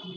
Good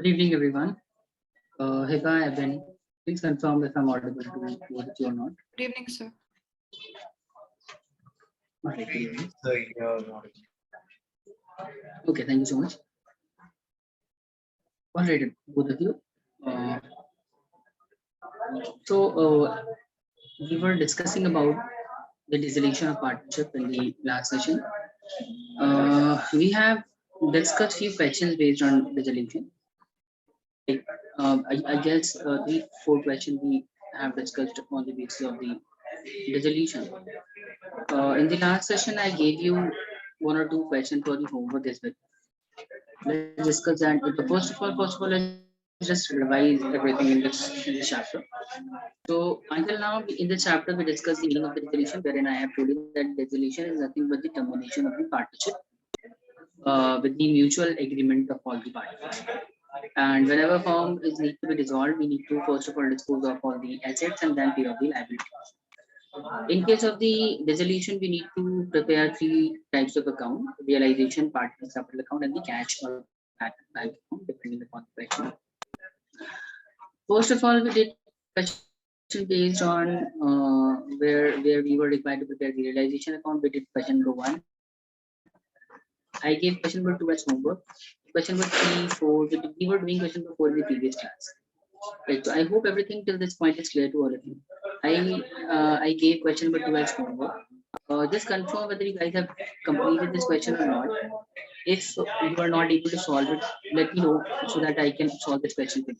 evening, everyone. Hiba, Evan, please confirm if I'm audible to both of you or not. Good evening, sir. Okay, thank you so much. All right, both of you. We were discussing about the dissolution of partnership in the last session. We have discussed few questions based on dissolution. I guess the 4 questions we have discussed on the basis of the dissolution. In the last session, I gave you 1 or 2 questions for the homework as well. Let's discuss that. First of all, let's just revise everything in this chapter. So until now, in the chapter, we discussed the meaning of the dissolution, wherein I have told you that dissolution is nothing but the termination of the partnership with the mutual agreement of all the parties. And whenever firm is need to be dissolved, we need to first of all dispose of all the assets and then pay off the liabilities. In case of the dissolution, we need to prepare 3 types of account: realization, partner capital account, and the cash or bank account, depending upon the question. First of all, we did question based on where we were required to prepare the realization account. We did question number 1. I gave question number 2 as homework. Question number 3, 4. We were doing question number 4 in the previous class. Right. So I hope everything till this point is clear to all of you. I gave question number 2 as homework. Just confirm whether you guys have completed this question or not. If you are not able to solve it, let me know so that I can solve this question for you.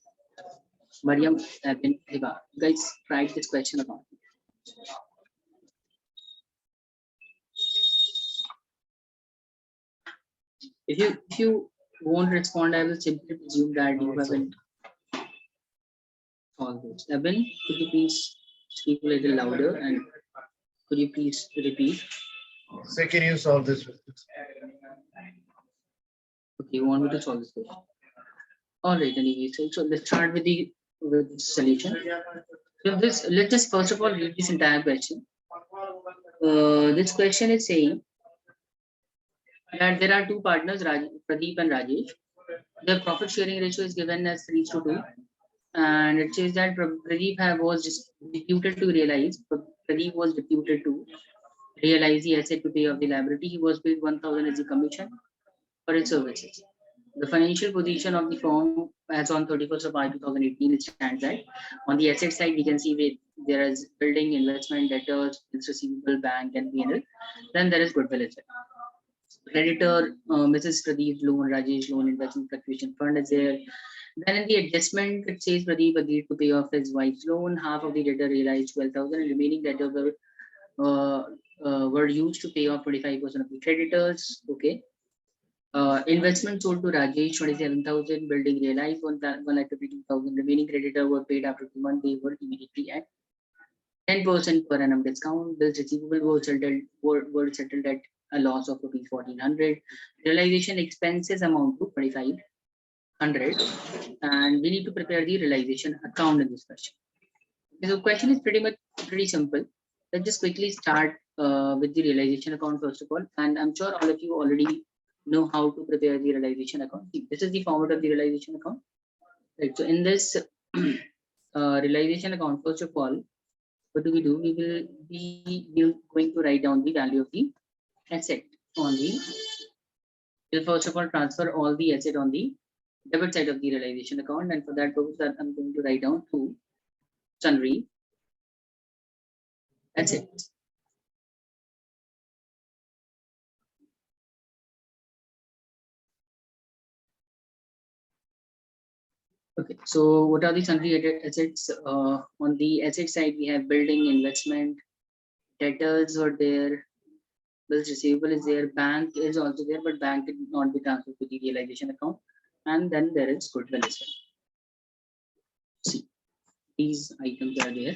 Mariam, Evan, Hiba, you guys tried this question or not? If you won't respond, I will simply presume that you haven't solved it. Evan, could you please speak a little louder and could you please repeat? So can you solve this? Okay, you want me to solve this question? All right, anyway, so let's start with the solution. So let's just first of all read this entire question. This question is saying that there are 2 partners, Pradeep and Rajesh. The profit sharing ratio is given as 3:2, and it says that Pradeep was deputed to realize. Pradeep was deputed to realize the asset to pay off the liability. He was paid 1,000 as a commission for his services. The financial position of the firm as on 31st of March 2018 stands at, on the asset side, we can see there is building, investment, debtors, receivable, bank, and P&L. Then there is goodwill as well. Creditor, Mrs. Pradeep loan, Rajesh loan, investment fluctuation fund is there. Then in the adjustment, it says Pradeep agreed to pay off his wife's loan. Half of the debtor realized 12,000, and remaining debtor were used to pay off 25% of the creditors. Okay. Investment sold to Rajesh 27,000, building realized 1,52,000. Remaining creditor were paid after 2 months. They were immediately at 10% per annum discount. Bills receivable were settled at a loss of rupees 1,400. Realization expenses amount to 2,500, and we need to prepare the realization account in this question. So the question is pretty simple. Let's just quickly start with the realization account first of all, and I'm sure all of you already know how to prepare the realization account. This is the format of the realization account. Right. So in this realization account, first of all, what do? We will be going to write down the value of the asset on the. We'll first of all transfer all the asset on the debit side of the realization account, and for that purpose, I'm going to write down 2 sundry assets. Okay, so what are the sundry assets? On the asset side, we have building, investment, debtors are there, bills receivable is there, bank is also there, but bank did not be transferred to the realization account. And then there is goodwill as well. See, these items are there.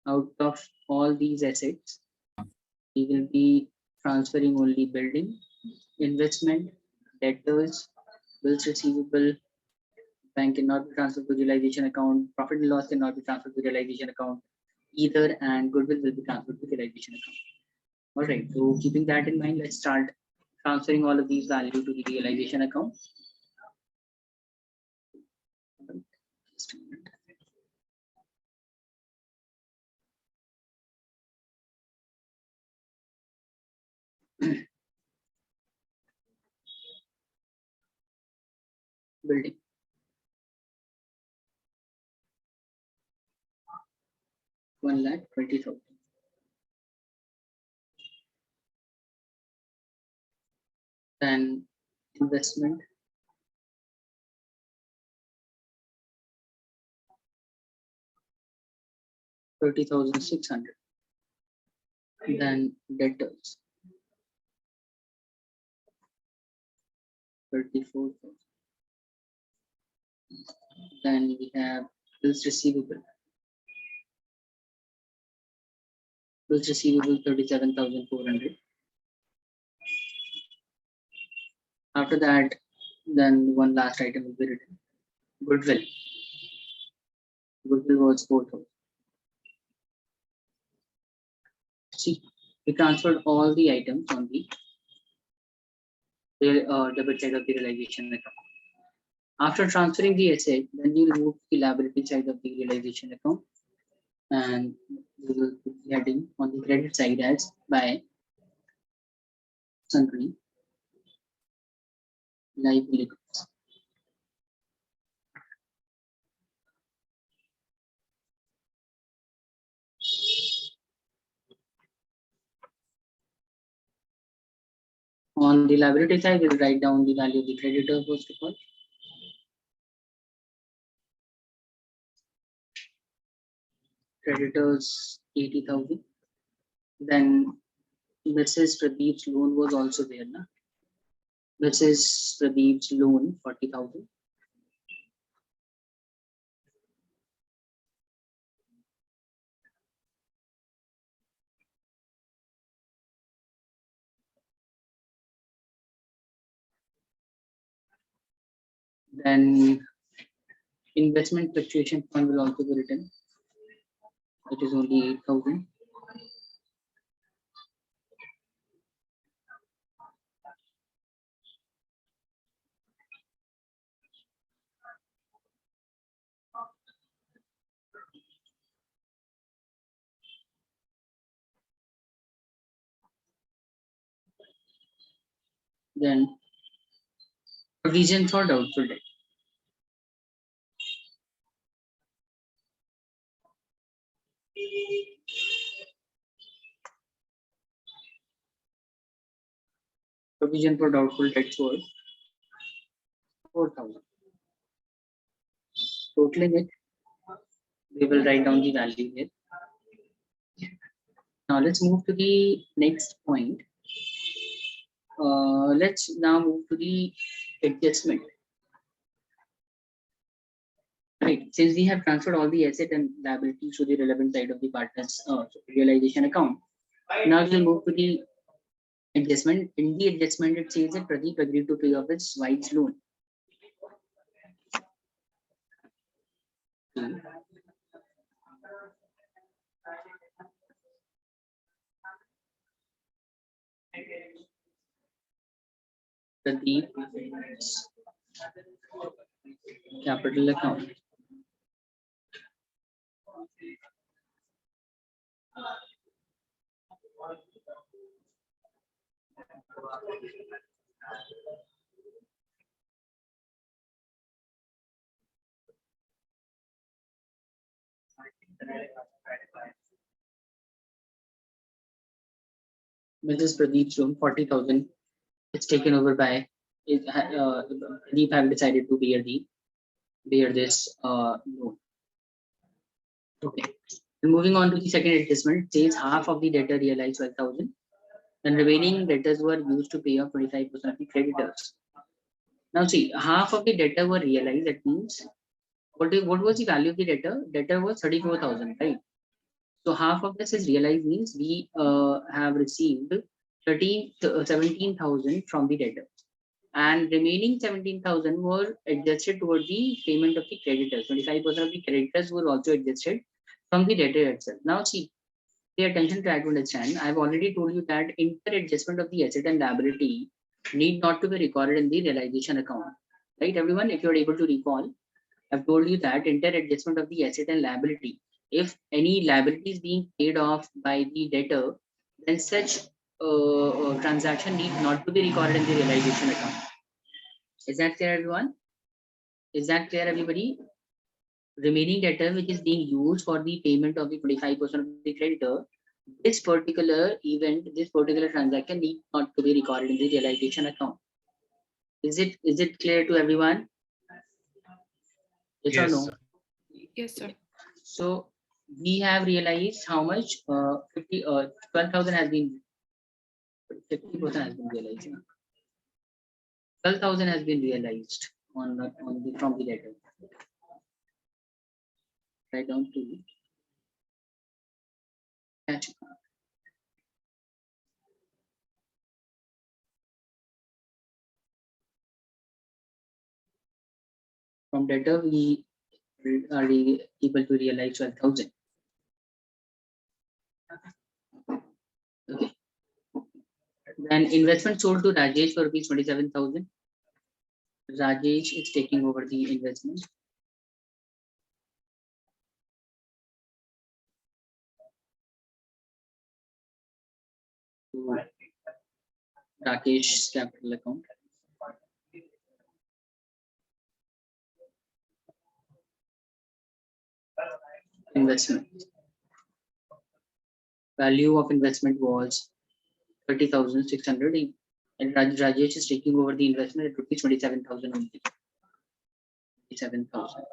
Out of all these assets, we will be transferring only building, investment, debtors, bills receivable, bank cannot be transferred to realization account, profit and loss cannot be transferred to realization account either, and goodwill will be transferred to realization account. All right, so keeping that in mind, let's start transferring all of these values to the realization account. Just a minute. Building. $1,20,000. Then investment, $30,600. Then debtors, 34,000. Then we have bills receivable. Bills receivable 37,400. After that, then one last item will be written. Goodwill. Goodwill was 4,000. See, we transferred all the items on the debit side of the realization account. After transferring the asset, then you will move to the liability side of the realization account, and we will put the heading on the credit side as by sundry liabilities. On the liability side, we'll write down the value of the creditor first of all. Creditors 80,000. Then Mrs. Pradeep's loan was also there. Na? Mrs. Pradeep's loan 40,000. Then investment fluctuation fund will also be written. It is only 8,000. Then provision for doubtful debt. Provision for doubtful debts was 4,000. Totaling it, we will write down the value here. Now let's move to the next point. Let's now move to the adjustment. Right, since we have transferred all the asset and liabilities to the relevant side of the partner's realization account, now we'll move to the adjustment. In the adjustment, it says that Pradeep agreed to pay off his wife's loan. Pradeep's capital account. Mrs. Pradeep's loan 40,000. It's taken over by Pradeep have decided to bear this loan. Okay. And moving on to the second adjustment, it says half of the debtor realized 12,000 and remaining debtors were used to pay off 25% of the creditors. Now see, half of the debtor were realized. That means what was the value of the debtor? Debtor was 34,000, right? So half of this is realized means we have received 17,000 from the debtor, and remaining 17,000 were adjusted toward the payment of the creditors. 25% of the creditors were also adjusted from the debtor itself. Now see, pay attention, try to understand. I've already told you that inter-adjustment of the asset and liability need not to be recorded in the realization account. Right, everyone? If you're able to recall, I've told you that inter-adjustment of the asset and liability, if any liability is being paid off by the debtor, then such transaction need not to be recorded in the realization account. Is that clear, everyone? Is that clear, everybody? Remaining debtor which is being used for the payment of the 25% of the creditor, this particular event, this particular transaction need not to be recorded in the realization account. Is it clear to everyone? Yes, or Yes, no? sir. Yes, sir. So we have realized how much 12,000 has been 50% has been realized. 12,000 has been realized on the from the debtor. Write down to cash account. From debtor, we are able to realize 12,000. Okay. Then investment sold to Rajesh for rupees 27,000. Rajesh is taking over the investment. To Rakesh's capital account. Investment. Value of investment was 30,600, and Rajesh is taking over the investment at rupees 27,000 only. 27,000.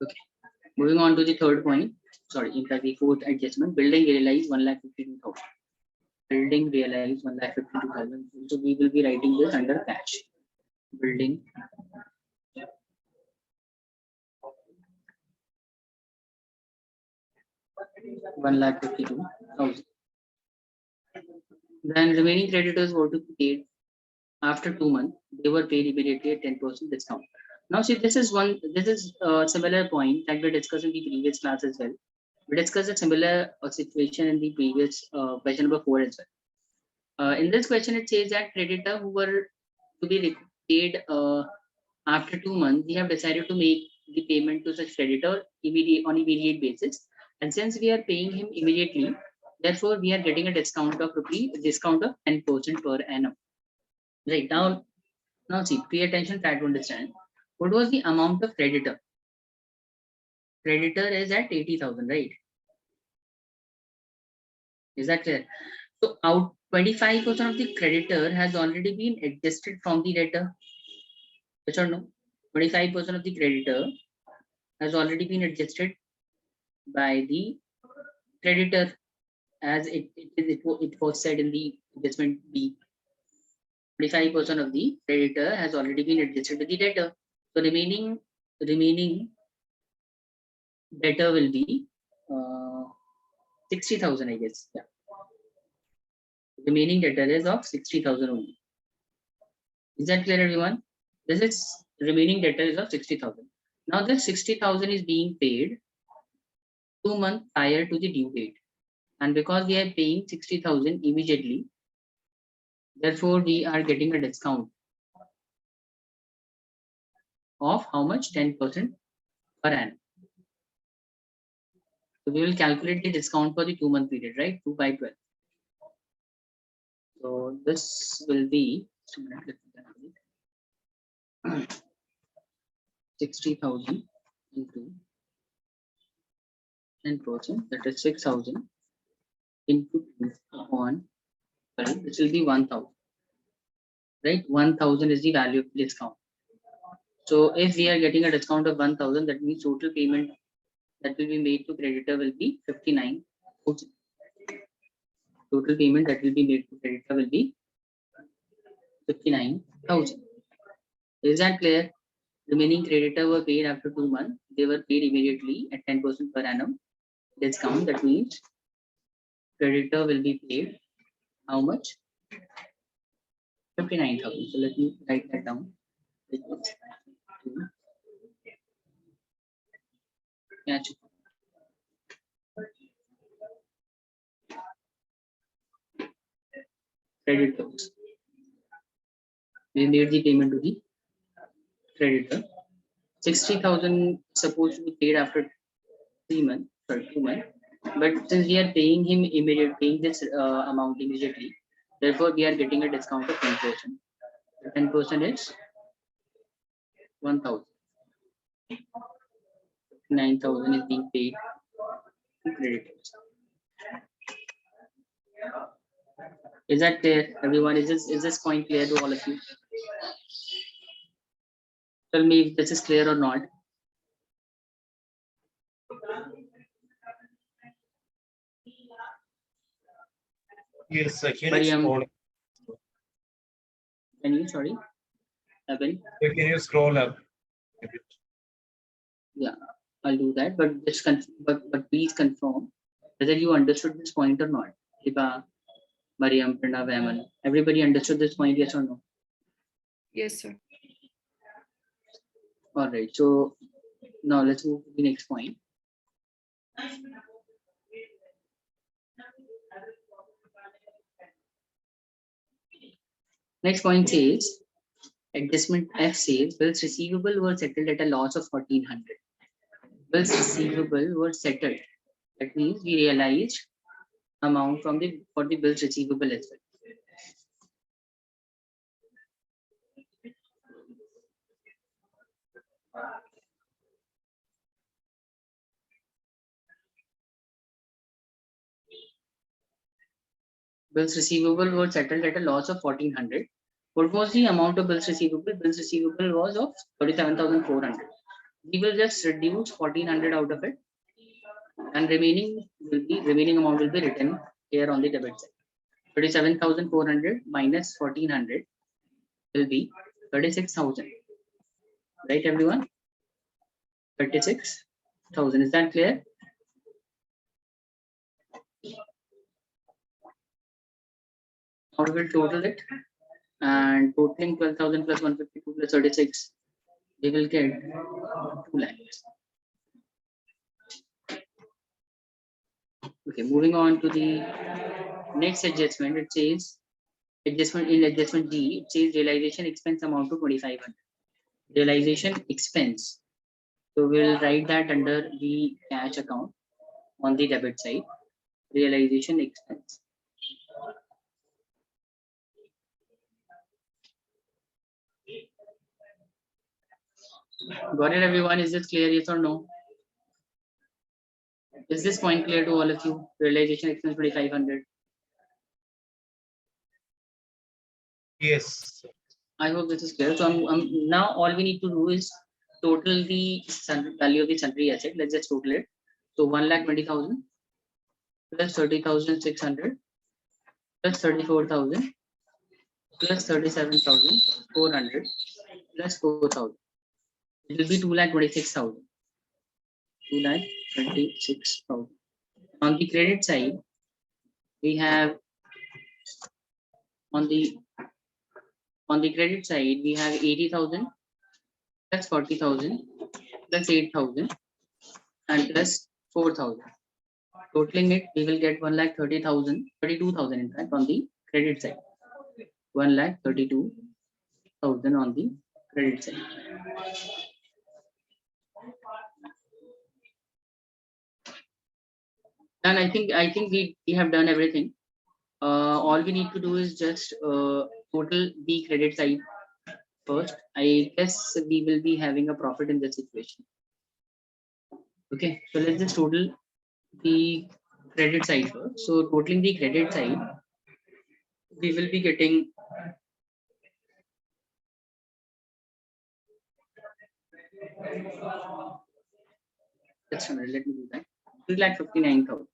Okay. Moving on to the third point. Sorry, in fact, the fourth adjustment. Building realized 1,52,000. Building realized 1,52,000. So we will be writing this under cash. Building $1,52,000. Then remaining creditors were to be paid after 2 months. They were paid immediately at 10% discount. Now see, this is a similar point that we discussed in the previous class as well. We discussed a similar situation in the previous question number 4 as well. In this question, it says that creditor who were to be paid after 2 months, we have decided to make the payment to such creditor on immediate basis. And since we are paying him immediately, therefore we are getting a discount of 10% per annum. Right, now see, pay attention, try to understand. What was the amount of creditor? Creditor is at 80,000, right? Is that clear? So out 25% of the creditor has already been adjusted from the debtor. Yes or no? 25% of the creditor has already been adjusted by the creditor, as it was said in the adjustment B. 25% of the creditor has already been adjusted to the debtor. So remaining debtor will be 60,000, I guess. Yeah. Remaining debtor is of 60,000 only. Is that clear, everyone? This is remaining debtor is of 60,000. Now this 60,000 is being paid 2 months prior to the due date, and because we are paying 60,000 immediately, therefore we are getting a discount of how much? 10% per annum. So we will calculate the discount for the 2 month period, right? 2 by 12. So this will be 60,000 into 10%, that is 6,000 into 2 upon sorry, this will be 1000, right? 1000 is the value of the discount. So if we are getting a discount of 1000, that means total payment that will be made to creditor will be 59,000. Total payment that will be made to creditor will be 59,000. Is that clear? Remaining creditor were paid after 2 months. They were paid immediately at 10% per annum discount. That means creditor will be paid how much? 59,000. So let me write that down. Catch. Creditors. We made the payment to the creditor. 60,000 supposed to be paid after 2 months. But since we are paying him paying this amount immediately, therefore we are getting a discount of 10%. 10% is 1,000. 9,000 is being paid to creditors. Is that clear, everyone? Is this point clear to all of you? Tell me if this is clear or not. Yes, sir. Can Mariam. you scroll? Can you, sorry? Evan? Can you scroll up a bit? Yeah, I'll do that. But just but please confirm whether you understood this point or not. Hiba, Mariam, Pranav, Aman. Everybody understood this point, yes or no? Yes, sir. All right. So now let's move to the next point. Next point says, adjustment F says, bills receivable were settled at a loss of 1,400. Bills receivable were settled. That means we realized amount for the bills receivable as well. Bills receivable were settled at a loss of 1,400. What was the amount of bills receivable? Bills receivable was of 37,400. We will just reduce 1,400 out of it, and remaining amount will be written here on the debit side. 37,400 minus 1,400 will be 36,000. Right, everyone? 36,000. Is that clear? Now we will total it, and totaling 12,000 plus 152 plus 36, we will get 2 lakhs. Okay, moving on to the next adjustment. It says adjustment D. It says realization expense amount to 2,500. Realization expense. So we will write that under the cash account on the debit side. Realization expense. Got it, everyone? Is this clear? Yes or no? Is this point clear to all of you? Realization expense 2,500. Yes. I hope this is clear. So now all we need to do is total the value of the sundry asset. Let's just total it. So 1,20,000 plus 30,600 plus 34,000 plus 37,400 plus 4,000. It will be 2,26,000. 2,26,000. On the credit side, we have on the credit side we have 80,000 plus 40,000 plus 8,000 and plus 4,000. Totaling it, we will get 1,30,000, 32,000 in fact on the credit side. 1,32,000 on the credit side. And I think we have done everything. All we need to do is just total the credit side first. I guess we will be having a profit in this situation. Okay, so let's just total the credit side first. So totaling the credit side, we will be getting just a minute, let me do that. 3,59,000.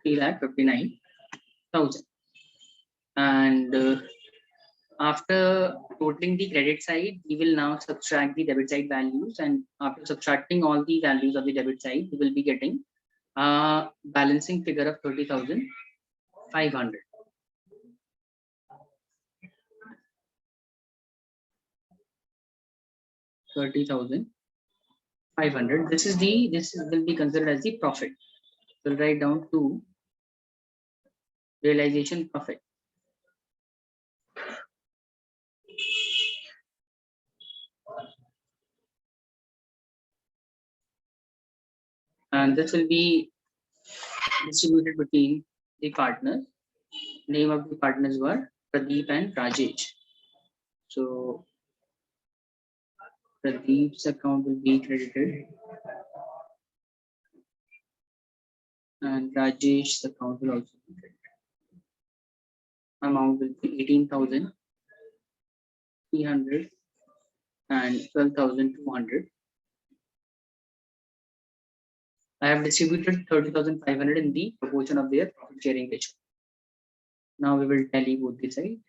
$3,59,000. And after totaling the credit side, we will now subtract the debit side values, and after subtracting all the values of the debit side, we will be getting a balancing figure of 30,500. $30,500. This will be considered as the profit. We'll write down to realization profit. And this will be distributed between the partners. Name of the partners were Pradeep and Rajesh. So Pradeep's account will be credited and Rajesh's account will also be credited. Amount will be 18,300 and 12,200. I have distributed 30,500 in the proportion of their profit sharing ratio. Now we will tally both the sides.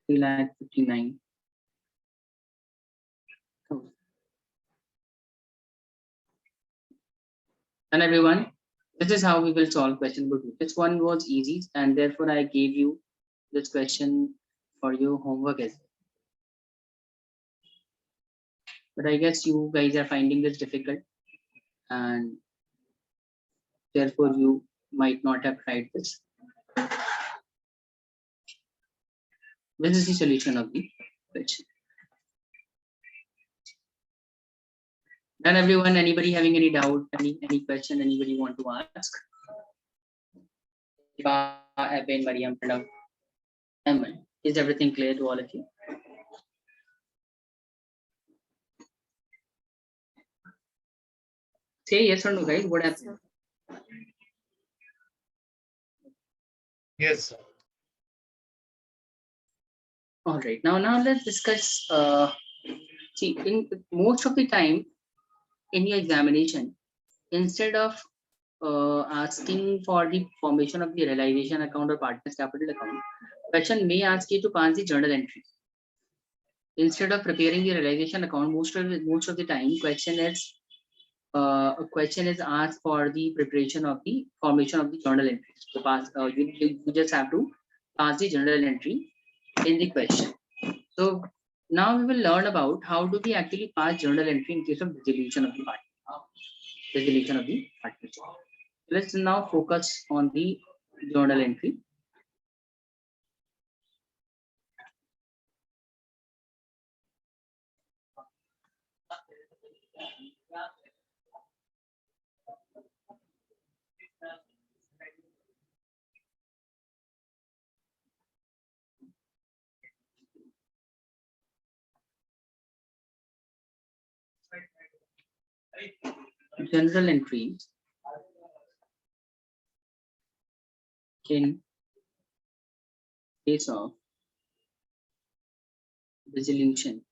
3,59,000. And everyone, this is how we will solve question number 2. This one was easy, and therefore I gave you this question for your homework as well. But I guess you guys are finding this difficult, and therefore you might not have tried this. This is the solution of the question. And everyone, anybody having any doubt, any question, anybody want to ask? Is everything clear to all of you? Say yes or no, guys. What happened? Yes, sir. All right. Now let's discuss. See, in most of the time in your examination, instead of asking for the formation of the realization account or partners capital account, question may ask you to pass the journal entry. Instead of preparing the realization account, most of the time, a question is asked for the preparation of the formation of the journal entries. So you just have to pass the journal entry in the question. So now we will learn about how do we actually pass journal entry in case of dissolution of the partnership. Let's now focus on the journal entry. General entries in case of dissolution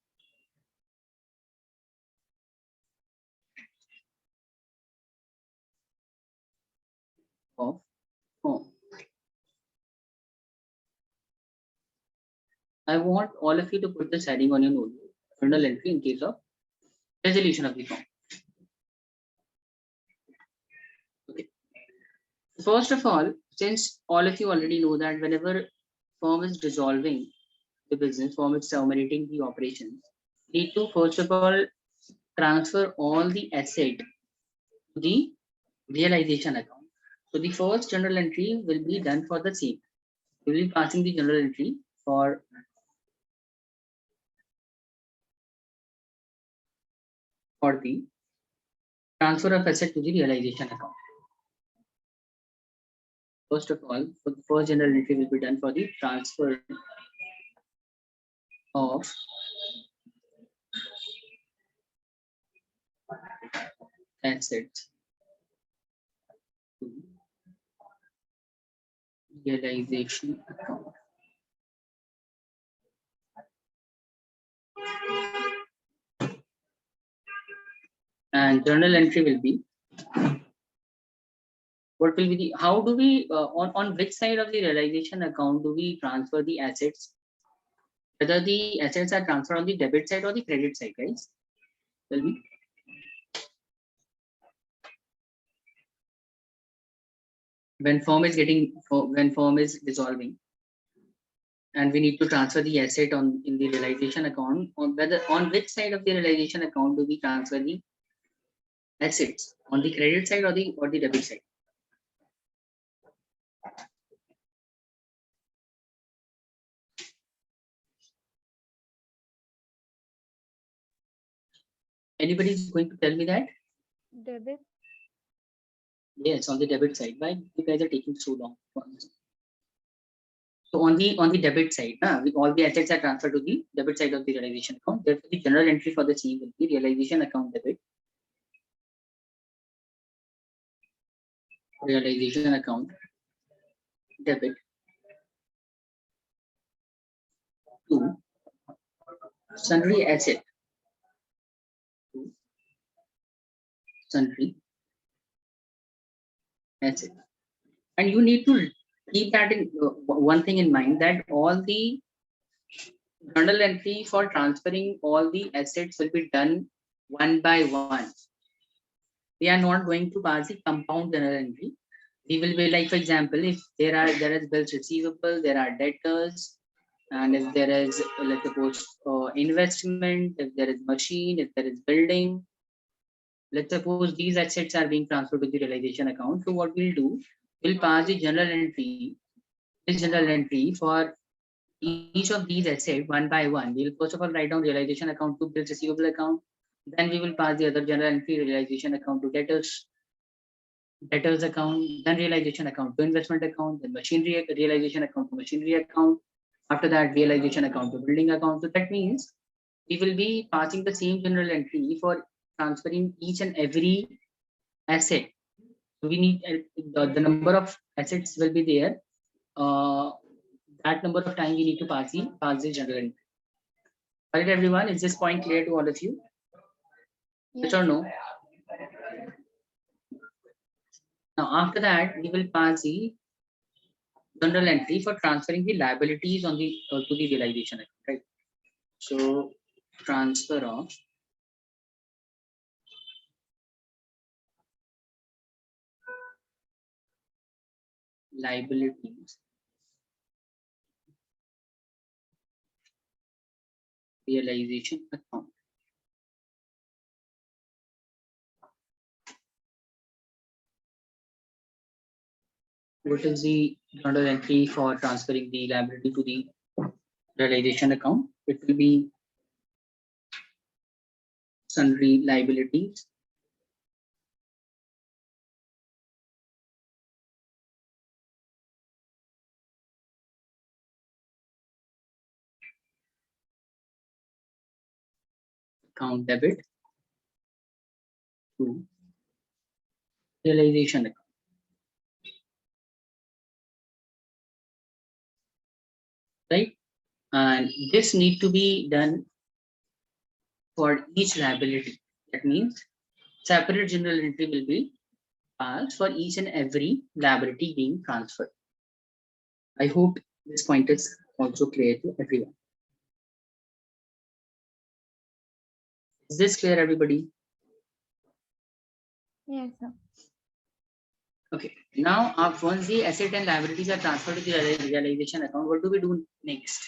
of firm. I want all of you to put this heading on your notebook. Journal entry in case of dissolution of the firm. Okay. First of all, since all of you already know that whenever firm is dissolving the business, firm is terminating the operations, need to first of all transfer all the asset to the realization account. So the first journal entry will be done for the same. We will be passing the journal entry for the transfer of asset to the realization account. First of all, for the first journal entry will be done for the transfer of assets to realization account. And journal entry will be, what will be the, how do we, on which side of the realization account do we transfer the assets? Whether the assets are transferred on the debit side or the credit side, guys? Tell me. When firm is dissolving, and we need to transfer the asset on in the realization account, on whether on which side of the realization account do we transfer the assets, on the credit side or the debit side? Anybody is going to tell me that? Debit. Yes, on the debit side. Why you guys are taking so long? So on the debit side, all the assets are transferred to the debit side of the realization account. Therefore, the general entry for the same will be realization account debit. Realization account debit to sundry asset to sundry asset. And you need to keep that in one thing in mind, that all the journal entry for transferring all the assets will be done one by one. We are not going to pass the compound journal entry. We will be like, for example, if there is bills receivable, there are debtors, and if there is, let's suppose, investment, if there is machine, if there is building, let's suppose these assets are being transferred to the realization account. So what we'll do, we'll pass the journal entry, this journal entry for each of these assets one by one. We'll first of all write down realization account to bills receivable account. Then we will pass the other journal entry, realization account to debtors account, then realization account to investment account, then machinery realization account to machinery account. After that, realization account to building account. So that means we will be passing the same general entry for transferring each and every asset. So we need the number of assets will be there. That number of time we need to pass the general entry. All right, everyone, is this point clear to all of you? Yes or no? Now, after that, we will pass the journal entry for transferring the liabilities on the to the realization account, right? So, transfer of liabilities, realization account. What is the journal entry for transferring the liability to the realization account? It will be sundry liabilities, account debit to realization account. Right? And this need to be done for each liability. That means separate journal entry will be passed for each and every liability being transferred. I hope this point is also clear to everyone. Is this clear, everybody? Yes, sir. Okay. Now, once the asset and liabilities are transferred to the realization account, what do we do next?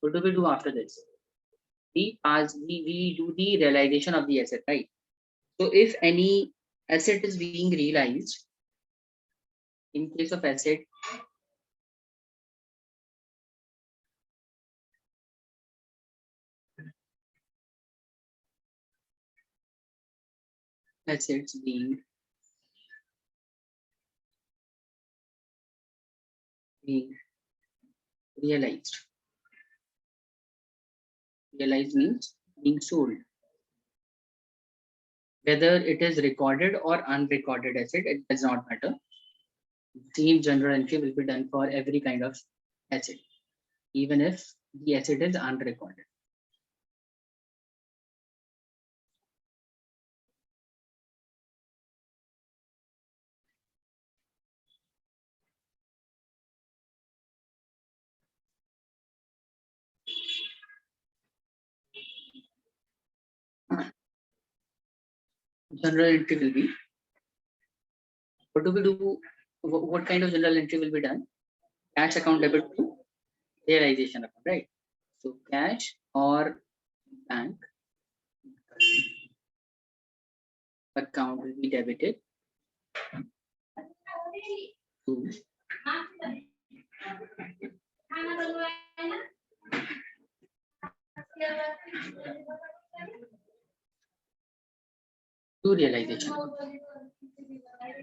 What do we do after this? We do the realization of the asset, right? So if any asset is being realized, in case of asset, assets being realized, Realized means being sold. Whether it is recorded or unrecorded asset, it does not matter. Same general entry will be done for every kind of asset, even if the asset is unrecorded. General entry will be, what do we do? What kind of general entry will be done? Cash account debit to realization account, right? So cash or bank account will be debited to realization.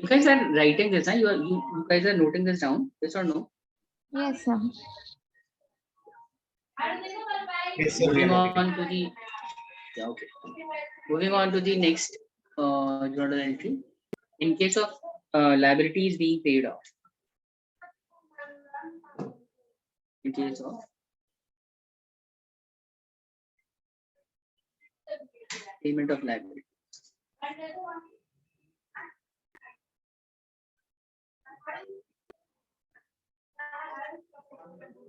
You guys are writing this, huh? You guys are noting this down, yes or no? Yes, sir. Yes, sir. Moving on to the okay. Moving on to the next journal entry. In case of liabilities being paid off. In case of payment of liability.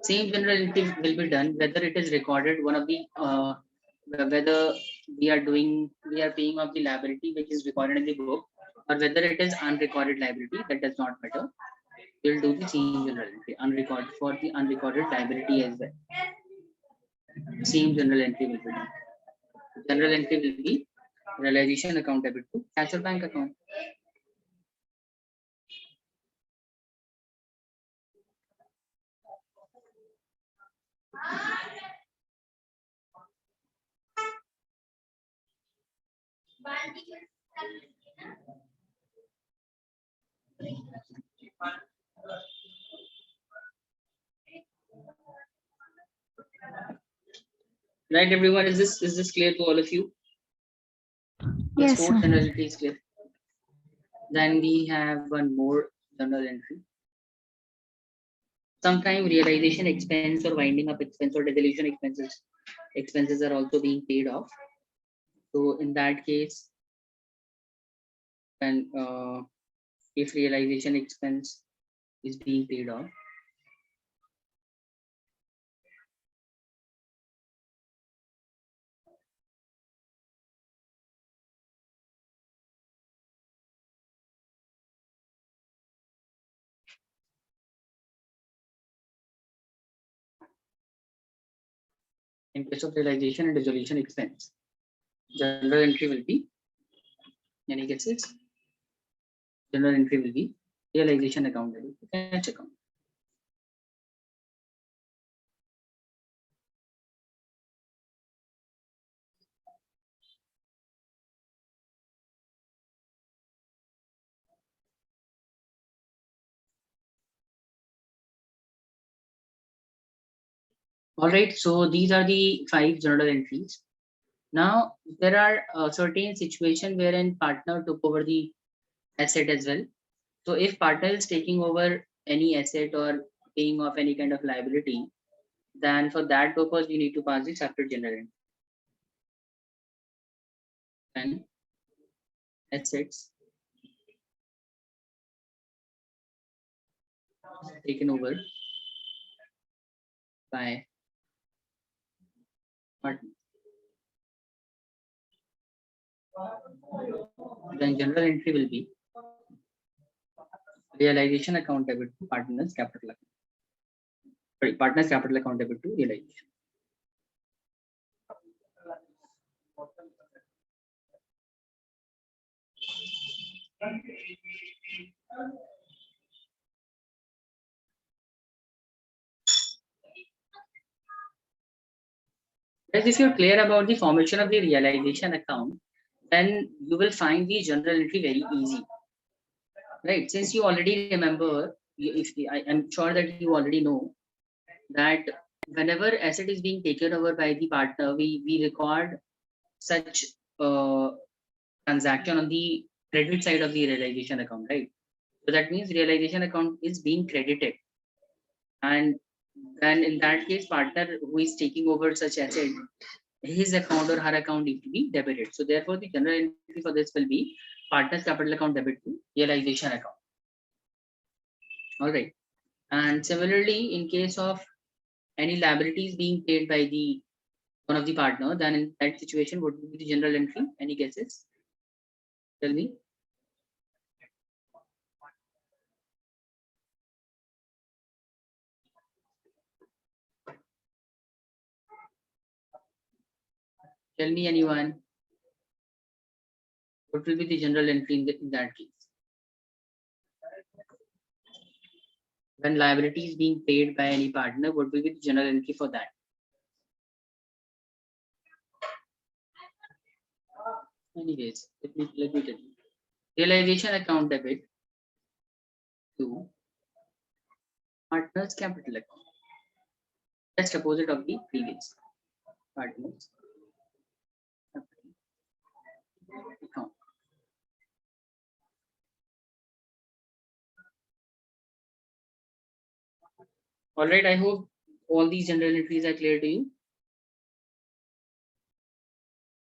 Same general entry will be done whether it is recorded one of the whether we are paying off the liability which is recorded in the book, or whether it is unrecorded liability, that does not matter. We'll do the same general entry unrecorded for the unrecorded liability as well. Same general entry will be done. General entry will be realization account debit to cash or bank account. Right, everyone, is this clear to all of you? Yes, Fourth sir. general entry is clear. Then we have one more journal entry. Sometimes realization expense or winding up expense or dissolution expenses are also being paid off. So in that case, when if realization expense is being paid off, in case of realization and dissolution expense, general entry will be, in any cases, general entry will be realization account, cash account. All right, so these are the 5 journal entries. Now there are certain situations wherein partner took over the asset as well. So if partner is taking over any asset or paying off any kind of liability, then for that purpose we need to pass the separate general entry. And assets taken over by partner. Then general entry will be realization account debit to partners capital account. Sorry, partners capital account debit to realization. Guys, if you're clear about the formation of the realization account, then you will find the general entry very easy. Right? Since you already remember, if I am sure that you already know that whenever asset is being taken over by the partner, we record such transaction on the credit side of the realization account, right? So that means realization account is being credited, and then in that case, partner who is taking over such asset, his account or her account need to be debited. So therefore, the general entry for this will be partner's capital account debit to realization account. All right. And similarly, in case of any liabilities being paid by the one of the partner, then in that situation, what would be the general entry? Any guesses? Tell me. Tell me, anyone. What will be the general entry in that case? When liability is being paid by any partner, what will be the general entry for that? Anyways, let me tell you. Realization account debit to partner's capital account. Just opposite of the previous partner's capital account. All right, I hope all these general entries are clear to you.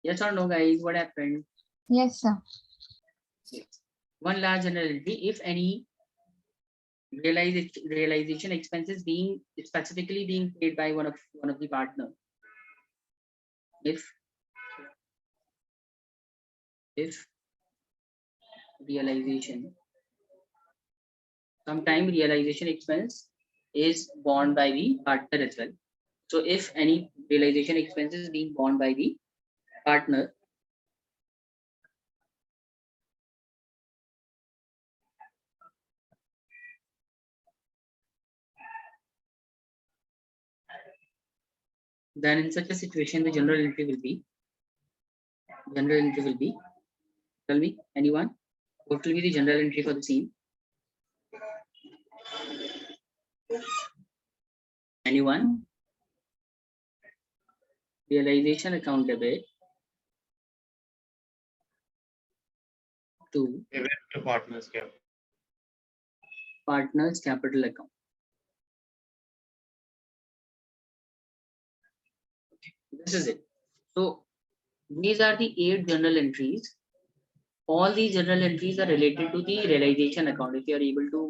Yes or no, guys? What happened? Yes, sir. Yes. One large general entry, if any realization expenses being specifically being paid by one of the partner. If realization, sometime realization expense is borne by the partner as well. So if any realization expenses being borne by the partner, then in such a situation, the general entry will be, tell me, anyone, what will be the general entry for the same? Anyone? Realization account debit to Debit to partners cap. partner's capital account. This is it. So these are the 8 general entries. All these general entries are related to the realization account. If you are able to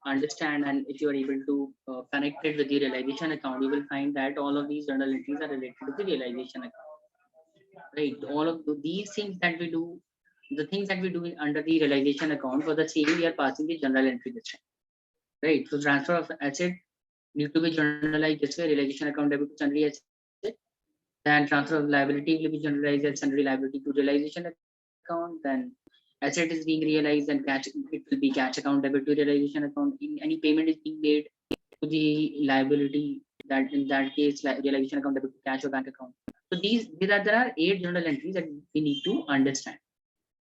understand and if you are able to connect it with the realization account, you will find that all of these journal entries are related to the realization account. Right. All of these things that we do, the things that we do under the realization account, for the same we are passing the journal entry this time. Right. So transfer of asset need to be generalized this way, realization account debit to sundry asset. Then transfer of liability will be generalized as sundry liability to realization account. Then asset is being realized and cash, it will be cash account debit to realization account. In any payment is being made to the liability, that in that case realization account debit to cash or bank account. So there are 8 journal entries that we need to understand,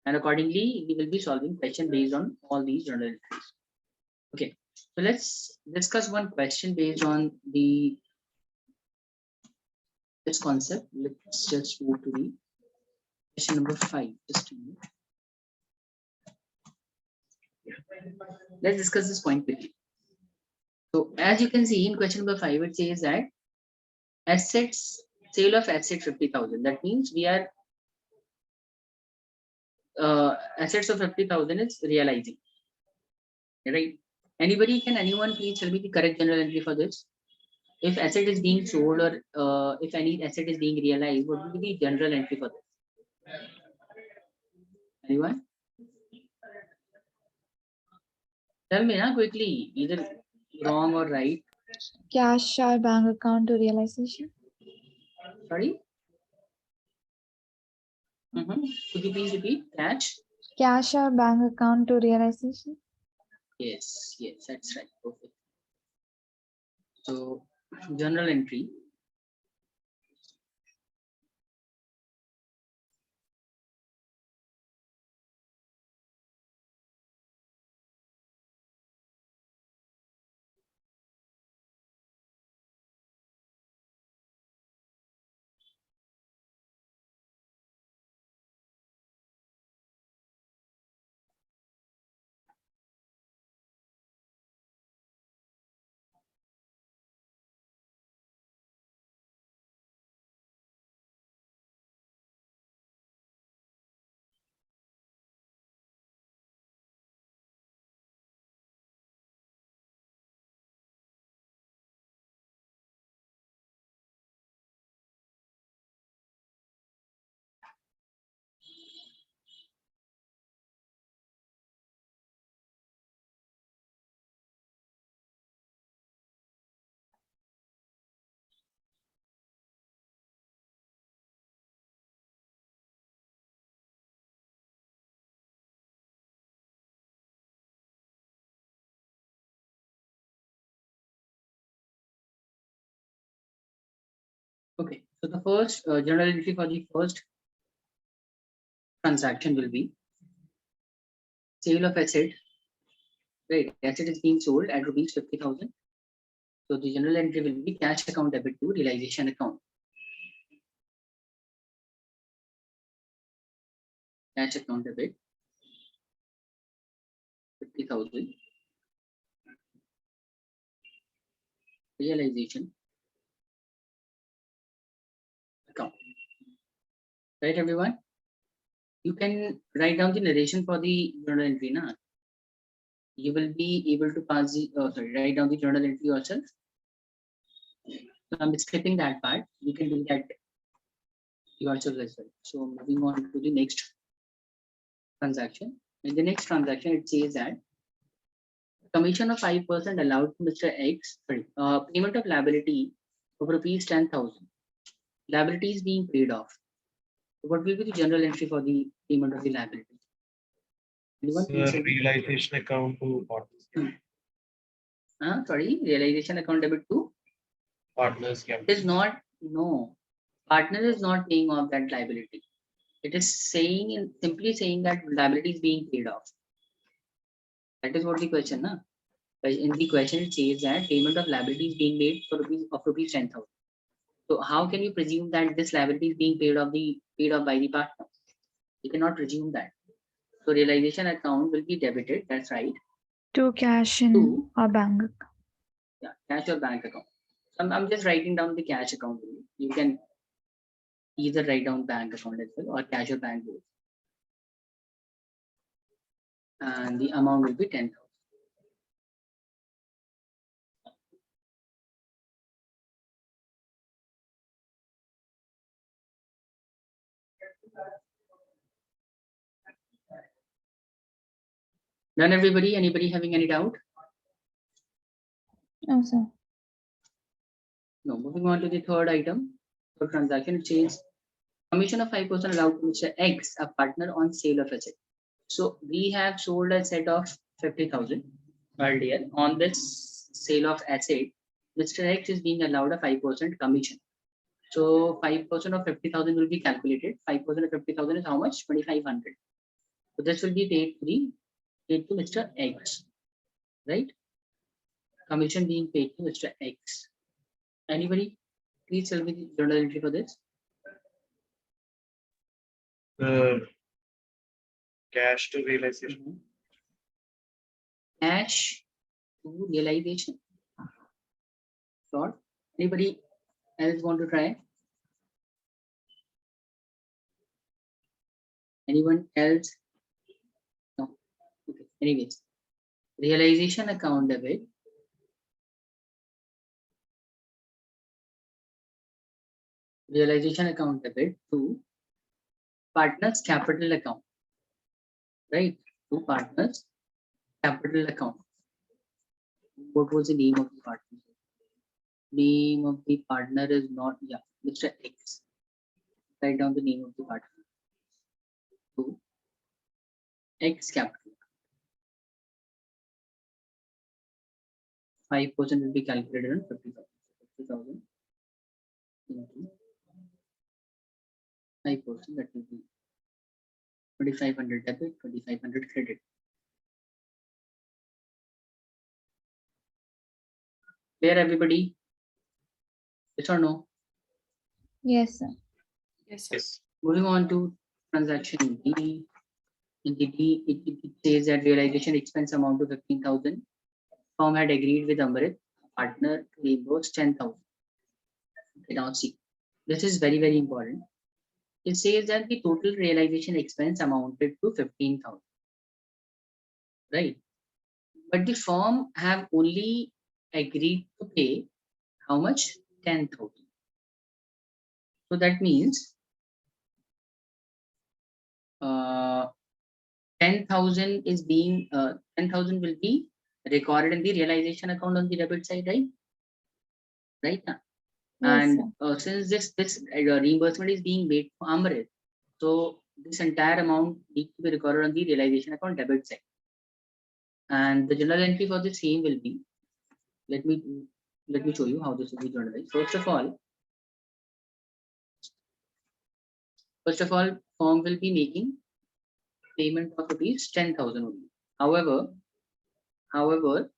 and accordingly we will be solving question based on all these journal entries. Okay, so let's discuss one question based on this concept. Let's just move to the question number 5. Just a minute. Let's discuss this point quickly. So as you can see in question number 5, it says that assets, sale of asset 50,000. That means we are assets of 50,000 is realizing, right? Anyone please tell me the correct general entry for this? If asset is being sold or if any asset is being realized, what will be the general entry for this? Anyone? Tell me quickly, either wrong or right. Cash or bank account to realization. Sorry? Could you please repeat? Cash or bank account to realization. Yes, that's right. Perfect. So journal entry. Okay, so the first journal entry for the first transaction will be sale of asset. Right, asset is being sold at rupees 50,000. So the journal entry will be cash account debit to realization account. Cash account debit 50,000. Realization account. Right, everyone? You can write down the narration for the journal entry. Na? You will be able to pass the write down the journal entry yourself. So I'm skipping that part. You can do that yourself as well. So moving on to the next transaction. In the next transaction, it says that commission of 5% allowed to Mr. X, payment of liability of rupees 10,000. Liability is being paid off. So what will be the general entry for the payment of the liability? Anyone please tell me? Realization account to Sorry, realization account debit to? partners. It is not, no. Partner is not paying off that liability. It is saying, simply saying that liability is being paid off. That is what the question, na? In the question, it says that payment of liability is being made for rupees 10,000. So how can you presume that this liability is being paid off by the partner? You cannot presume that. So realization account will be debited. That's right. To cash in To or bank account. yeah, cash or bank account. I'm just writing down the cash account. You can either write down bank account as well or cash or bank both. And the amount will be 10,000. Done, everybody? Anybody having any doubt? No, sir. No. Moving on to the third item. For transaction, it says commission of 5% allowed to Mr. X, a partner on sale of asset. So we have sold a set of 50,000 earlier. On this sale of asset, Mr. X is being allowed a 5% commission. So 5% of 50,000 will be calculated. 5% of 50,000 is how much? 2,500. So this will be paid to Mr. X, right? Commission being paid to Mr. X. Anybody? Please tell me the journal entry for this. Cash to realization. Cash to realization. Sure. Anybody else want to try? Anyone else? No. Okay. Anyways, realization account debit. Realization account debit to partners capital account. Right? To partners capital account. What was the name of the partner? Name of the partner is not, yeah, Mr. X. Write down the name of the partner. To X capital. 5% will be calculated on 50,000. 50,000 into 5%, that will be 2,500 debit, 2,500 credit. Clear, everybody? Yes or no? Yes, sir. Yes, sir. Yes. Moving on to transaction D. In the D, it says that realization expense amount to 15,000. Firm had agreed with Amrit, partner, to reimburse 10,000. Okay, now see, this is very, very important. It says that the total realization expense amounted to 15,000. Right? But the firm have only agreed to pay how much? 10,000. So that means 10,000 is being 10,000 will be recorded in the realization account on the debit side, right? Right now. Yes, And sir. since this reimbursement is being made to Amrit, so this entire amount needs to be recorded on the realization account debit side. And the journal entry for the same will be, let me show you how this will be journalized. First of all, First of all, firm will be making payment of rupees 10,000 only. However,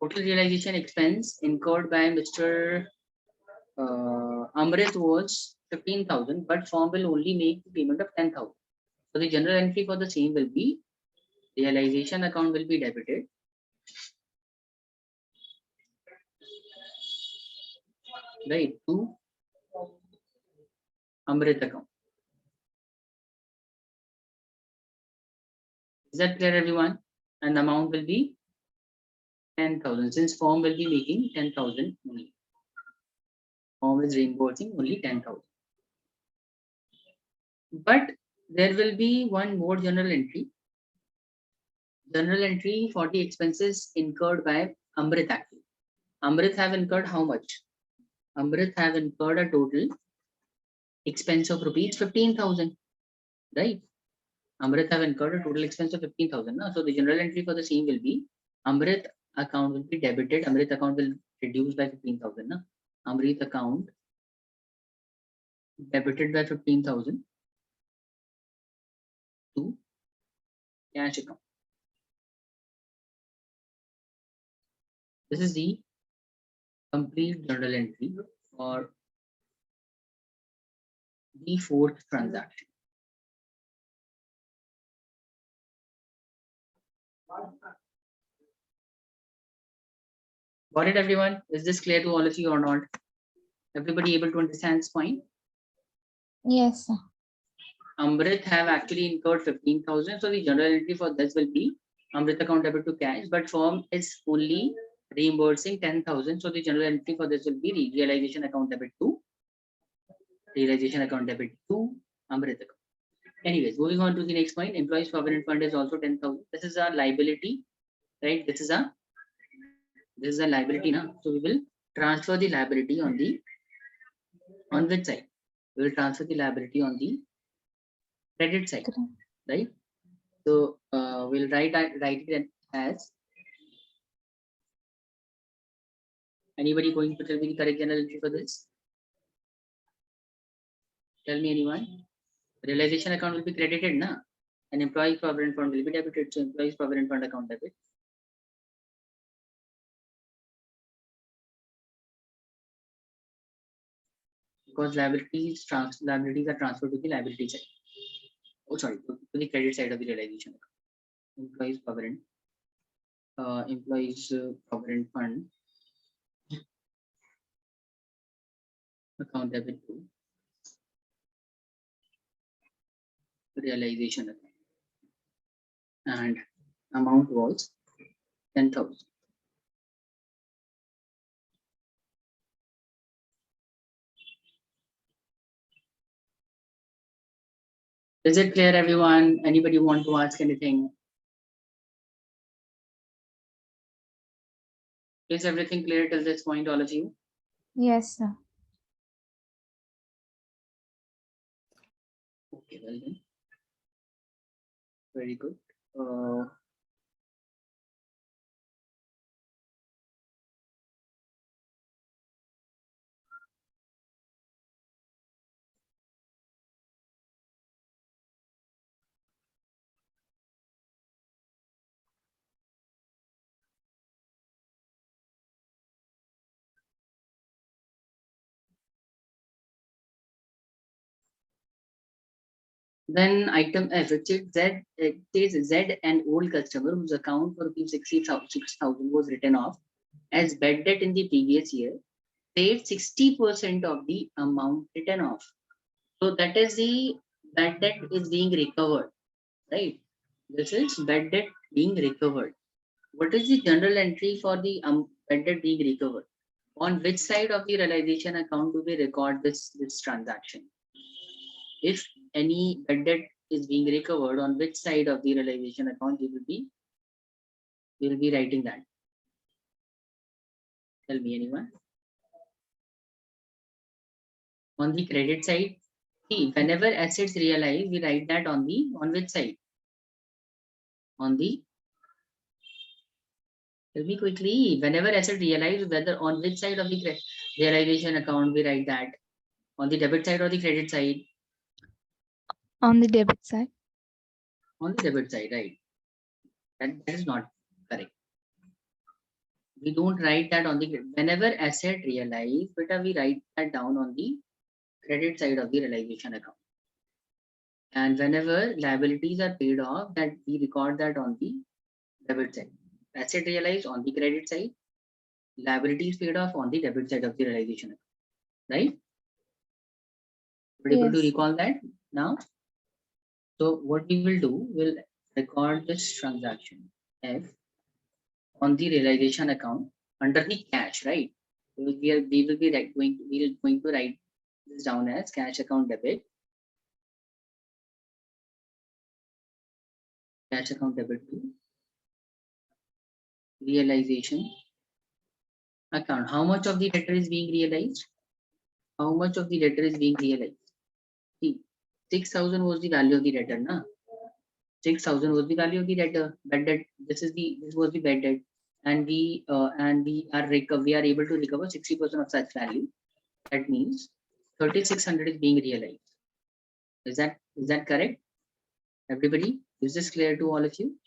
total realization expense incurred by Mr. Amrit was 15,000, but firm will only make the payment of 10,000. So the general entry for the same will be realization account will be debited. Right, to Amrit account. Is that clear, everyone? And the amount will be 10,000, since firm will be making 10,000 only. Firm is reimbursing only 10,000. But there will be one more general entry. General entry for the expenses incurred by Amrit actually. Amrit have incurred how much? Amrit have incurred a total expense of rupees 15,000, right? Amrit have incurred a total expense of 15,000. So the general entry for the same will be Amrit account will be debited. Amrit account will reduce by 15,000. Amrit account debited by 15,000 to cash account. This is the complete journal entry for the fourth transaction. Got it, everyone? Is this clear to all of you or not? Everybody able to understand this point? Yes, sir. Amrit have actually incurred 15,000. So the general entry for this will be Amrit account debit to cash, but firm is only reimbursing 10,000. So the general entry for this will be realization account debit to Amrit account. Anyways, moving on to the next point, employees provident fund is also 10,000. This is a liability, right? This is a liability now. So we will transfer the liability on which side? We will transfer the liability on the credit side, right? So we'll write it as, anybody going to tell me the correct general entry for this? Tell me, anyone. Realization account will be credited, na? And employee provident fund will be debited. So employees provident fund account debit. Because liabilities are transferred to the liability side. Oh, sorry, to the credit side of the realization account. Employees provident fund account debit to realization account, and amount was 10,000. Is it clear, everyone? Anybody want to ask anything? Is everything clear till this point, all of you? Yes, sir. Okay, well then. Very good. Then item F, it says Z and old customer whose account for rupees 66,000 was written off as bad debt in the previous year paid 60% of the amount written off. So that is the bad debt is being recovered, right? This is bad debt being recovered. What is the general entry for the bad debt being recovered? On which side of the realization account do we record this transaction? If any bad debt is being recovered, on which side of the realization account we will be writing that? Tell me, anyone? On the credit side. See, whenever assets realize, we write that on which side? Tell me quickly. Whenever asset realize, whether on which side of the realization account we write that? On the debit side or the credit side? On the debit side. On the debit side, right? That is not correct. We don't write that on the whenever asset realized, better we write that down on the credit side of the realization account. And whenever liabilities are paid off, that we record that on the debit side. Asset realized on the credit side, liabilities paid off on the debit side of the realization account. Right? We're able to Yes. recall that now. So what we will do, we'll record this transaction F on the realization account under the cash, right? We will going to write this down as cash account debit. Cash account debit to realization account. How much of the debtor is being realized? How much of the debtor is being realized? See, 6,000 was the value of the debtor, na? 6,000 was the value of the debtor. Bad debt. This was the bad debt, and we are able to recover 60% of such value. That means 3,600 is being realized. Is that correct? Everybody, is this clear to all of you?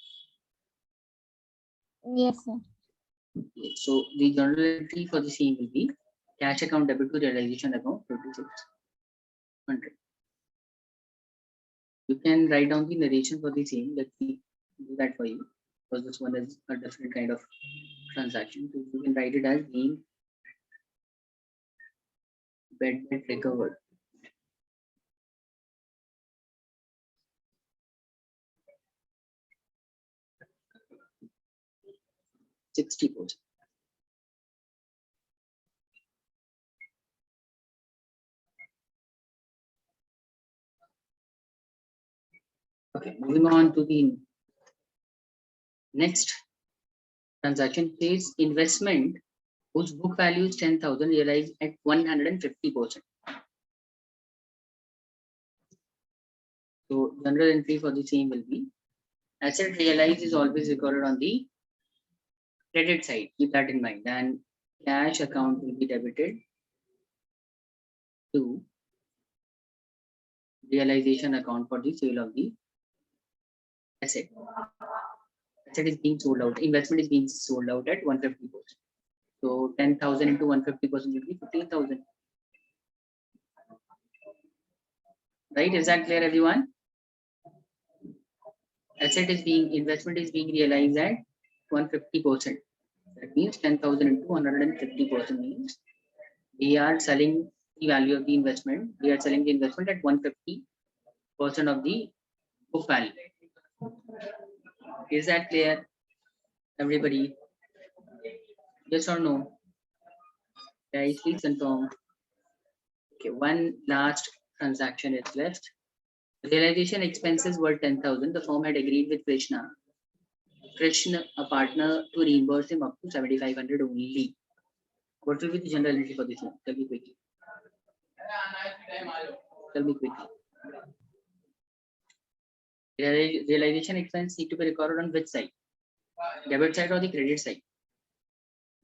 Yes, sir. So the journal entry for the same will be cash account debit to realization account 3,600. You can write down the narration for the same. Let me do that for you, because this one is a different kind of transaction. So you can write it as being bad debt recovered. $60. Okay, moving on to the next transaction says investment whose book value is 10,000 realized at 150%. So general entry for the same will be asset realized is always recorded on the credit side. Keep that in mind. And cash account will be debited to realization account for the sale of the asset. Asset is being sold out. Investment is being sold out at 150%. So 10,000 into 150% will be 15,000. Right? Is that clear, everyone? Investment is being realized at 150%. That means 10,000 into 150% means we are selling the value of the investment. We are selling the investment at 150% of the book value. Is that clear, everybody? Yes or no? Guys, please confirm. Okay, one last transaction is left. Realization expenses were 10,000. The firm had agreed with Krishna, a partner, to reimburse him up to 7,500 only. What will be the general entry for this one? Tell me quickly. Tell me quickly. Realization expense need to be recorded on which side? Debit side or the credit side?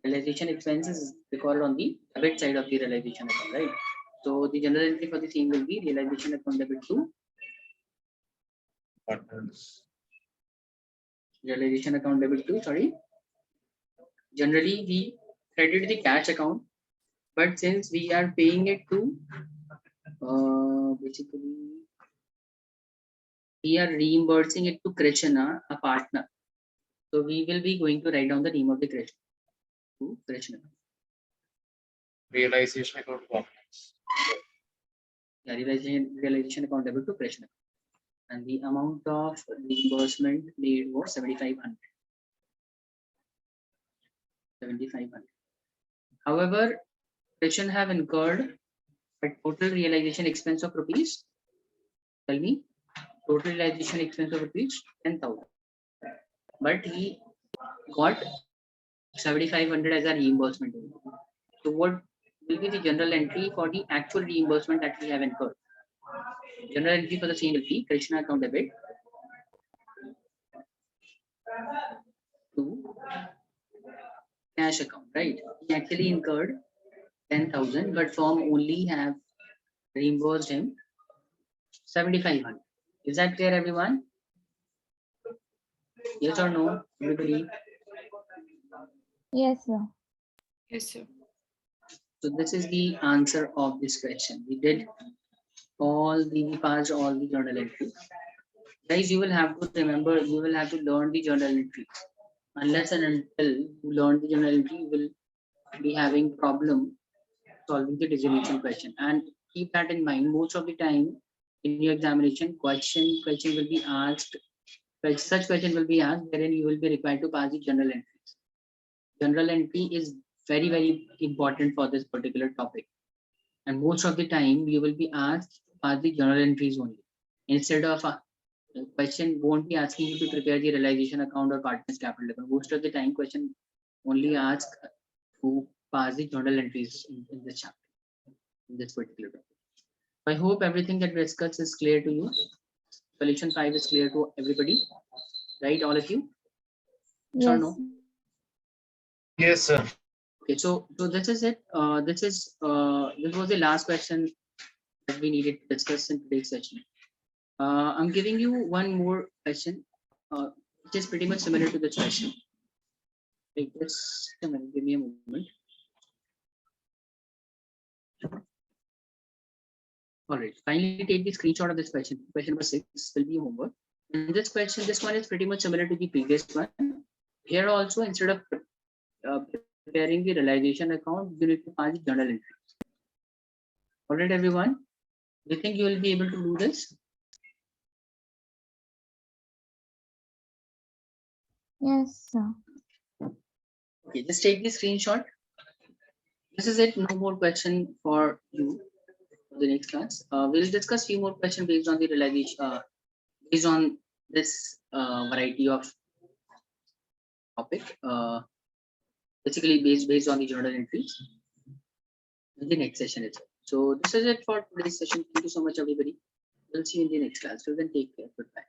Realization expenses is recorded on the debit side of the realization account, right? So the general entry for the same will be realization account debit to Partners. realization account debit to, sorry. Generally, we credit the cash account, but since we are paying it to, basically, we are reimbursing it to Krishna, a partner. So we will be going to write down the name of the Krishna to Krishna. Realization account partners. Yeah, realization account debit to Krishna. And the amount of reimbursement made was 7,500. 7,500. However, Krishna have incurred a total realization expense of rupees. Tell me, total realization expense of rupees 10,000. But he got 7,500 as a reimbursement. So what will be the general entry for the actual reimbursement that we have incurred? General entry for the same will be Krishna account debit to cash account, right? He actually incurred 10,000, but firm only have reimbursed him 7,500. Is that clear, everyone? Yes or no, everybody? Yes, sir. Yes, sir. So this is the answer of this question. We did we passed all the journal entries. Guys, you will have to remember, you will have to learn the journal entry. Unless and until you learn the journal entry, you will be having problem solving the dissolution question. And keep that in mind. Most of the time in your examination, question will be asked. Such question will be asked wherein you will be required to pass the journal entries. Journal entry is very important for this particular topic. And most of the time you will be asked to pass the journal entries only. Instead of a question won't be asking you to prepare the realization account or partners capital account. Most of the time question only ask to pass the journal entries in this chapter, in this particular topic. I hope everything that we discussed is clear to you. Solution 5 is clear to everybody, right? All of you? Yes or Yes. no? Yes, sir. Okay, so this is it. This was the last question that we needed to discuss in today's session. I'm giving you one more question, which is pretty much similar to this question. Like this, give me a moment. All right, finally take the screenshot of this question. Question number 6 will be homework. And this question, this one is pretty much similar to the previous one. Here also, instead of preparing the realization account, you need to pass the journal entries. All right, everyone. Do you think you will be able to do this? Yes, sir. Okay, just take the screenshot. This is it. No more question for you for the next class. We'll discuss few more questions based on the realization, based on this variety of topic. Basically based on the journal entries in the next session itself. So this is it for today's session. Thank you so much, everybody. We'll see you in the next class. Till then, take care. Goodbye.